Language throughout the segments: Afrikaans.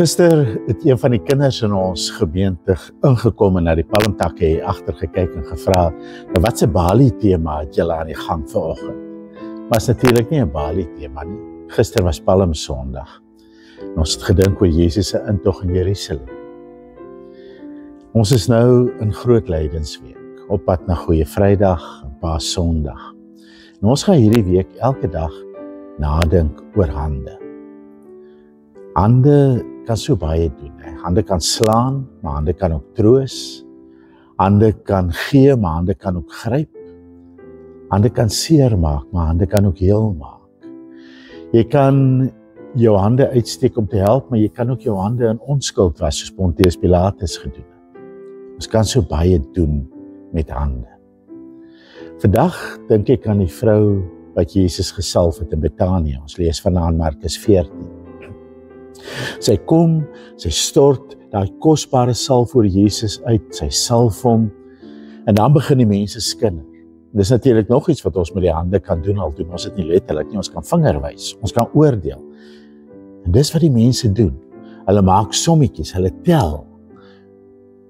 Gister het een van die kinders in ons gemeente ingekom en na die palmtakke hier agter gekyk en gevra, nou wat se Bali tema het julle aan die gang vanoggend? Maar is natuurlik nie 'n Bali tema nie. Gister was Palmsondag. Ons het gedink oor Jesus se intog in Jerusalem. Ons is nou in groot lydensweek, op pad na Goeie Vrydag en Paasondag. En ons gaan hierdie week elke dag nadink oor hande. Hande kan so baie doen. Hande kan slaan, maar hande kan ook troos. Hande kan gee, maar hande kan ook gryp. Hande kan seer maak, maar hande kan ook heel maak. Jy kan jou hande uitsteek om te help, maar jy kan ook jou hande in onskuld was, soos Pontius Pilatus gedoen het. Ons kan so baie doen met hande. Vandag dink ek aan die vrou wat Jesus gesalf het in Betanië. Ons lees vanaand Markus 14. Sy kom, sy stort daai kosbare salf voor Jesus uit, sy salf hom, en dan begin die mense skinder. Dis natuurlik nog iets wat ons met die hande kan doen, al doen ons dit nie letterlik nie, ons kan vinger wys, ons kan oordeel. En dis wat die mense doen. Hulle maak sommetjies, hulle tel.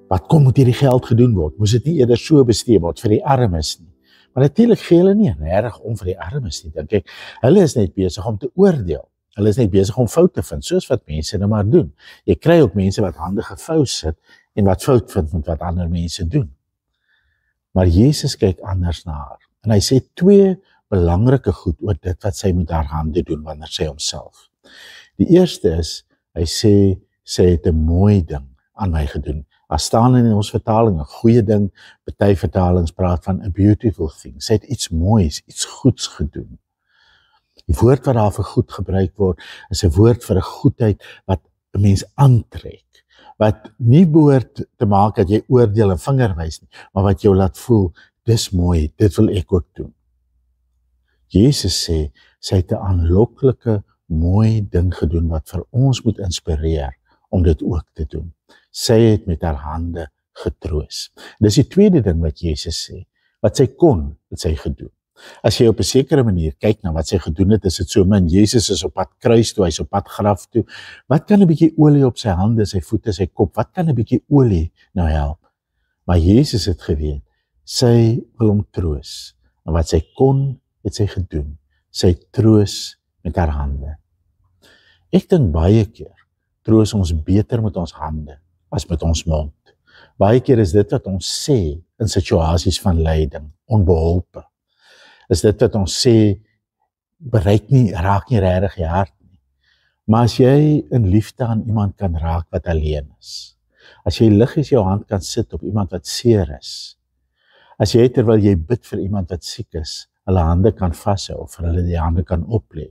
Wat kom moet hierdie geld gedoen word? Moes dit nie eerder so bestee word vir die armes nie? Maar natuurlik gee hulle nie regtig om vir die armes nie, dink ek. Hulle is net besig om te oordeel. Hulle is net besig om fout te vind, soos wat mense nou maar doen. Jy kry ook mense wat hande gevou sit en wat fout vind met wat ander mense doen. Maar Jesus kyk anders na haar. En hy sê 2 belangrike goed oor dit wat sy met haar hande doen wanneer sy homself. Die eerste is, hy sê, sy het 'n mooi ding aan my gedoen. Daar staan in ons vertaling 'n goeie ding, party vertalings praat van 'n beautiful thing. Sy het iets moois, iets goeds gedoen. Die woord wat daar vir goed gebruik word, is 'n woord vir 'n goedheid wat 'n mens aantrek, wat nie behoort te maak dat jy oordeel en vinger wys nie, maar wat jou laat voel, dis mooi, dit wil ek ook doen. Jesus sê, sy het 'n aanloklike, mooi ding gedoen wat vir ons moet inspireer om dit ook te doen. Sy het met haar hande getroos. Dis die tweede ding wat Jesus sê, wat sy kon, het sy gedoen. As jy op 'n sekere manier kyk na wat sy gedoen het, is dit so min. Jesus is op pad kruis toe, hy is op pad graf toe. Wat kan 'n bietjie olie op sy hande, sy voete, sy kop, wat kan 'n bietjie olie nou help? Maar Jesus het geweet, sy wil hom troos. En wat sy kon, het sy gedoen. Sy troos met haar hande. Ek dink baie keer troos ons beter met ons hande as met ons mond. Baie keer is dit wat ons sê in situasies van lyding, onbeholpe. Is dit wat ons sê, raak nie regtig jy hart nie. Maar as jy in liefde aan iemand kan raak wat alleen is, as jy liggies jou hand kan sit op iemand wat seer is, as jy terwyl jy bid vir iemand wat siek is, hulle hande kan vashou of hulle die hande kan oplê,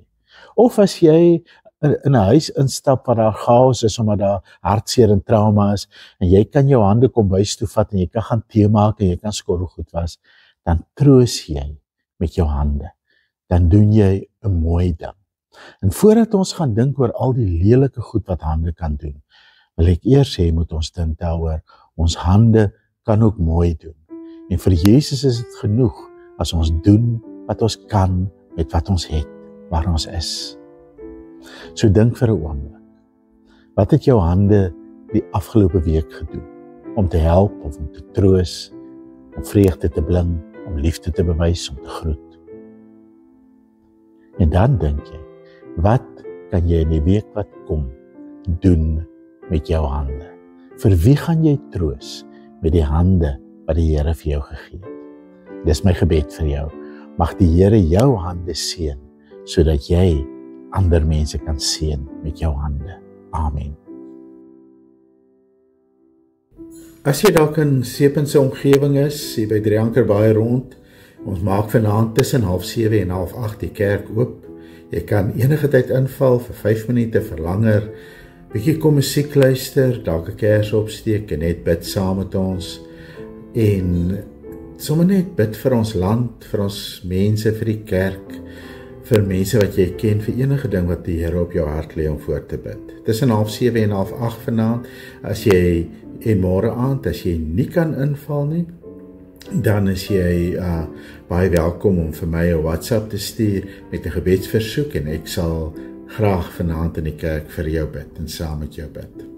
of as jy in 'n huis instap waar daar chaos is omdat daar hartseer en trauma is, en jy kan jou hande kom bys toe vat en jy kan gaan tee maak en jy kan skorrelgoed was, dan troos jy met jou hande, dan doen jy 'n mooi ding. En voordat ons gaan dink oor al die lelike goed wat hande kan doen, wil ek eers sê, moet ons dink daaroor, ons hande kan ook mooi doen. En vir Jesus is dit genoeg, as ons doen wat ons kan, met wat ons het, waar ons is. So dink vir 'n oomblik, wat het jou hande die afgelope week gedoen, om te help, of om te troos, om vreugde te bring, om liefde te bewys, om te groet. En dan dink jy, wat kan jy in die week wat kom doen met jou hande? Vir wie gaan jy troos met die hande wat die Here vir jou gegee het? Dis my gebed vir jou. Mag die Here jou hande seën, sodat jy ander mense kan seën met jou hande. Amen. As jy dalk in Seepunt se omgewing is, hier by Drieankerbaai rond, ons maak vanaand tussen 7:30 en 8:30 die kerk oop. Jy kan enige tyd inval vir 5 minute, vir langer, bietjie kom musiek luister, dalk 'n kers opsteek en net bid saam met ons. En sommer net bid vir ons land, vir ons mense, vir die kerk, vir mense wat jy ken, vir enige ding wat die Here op jou hart lê om voor te bid. Tussen 7:30 en 8:30 vanaand, en môre aand, as jy nie kan inval nie, dan is jy baie welkom om vir my 'n WhatsApp te stuur met 'n gebedsversoek en ek sal graag vanaand in die kerk vir jou bid en saam met jou bid.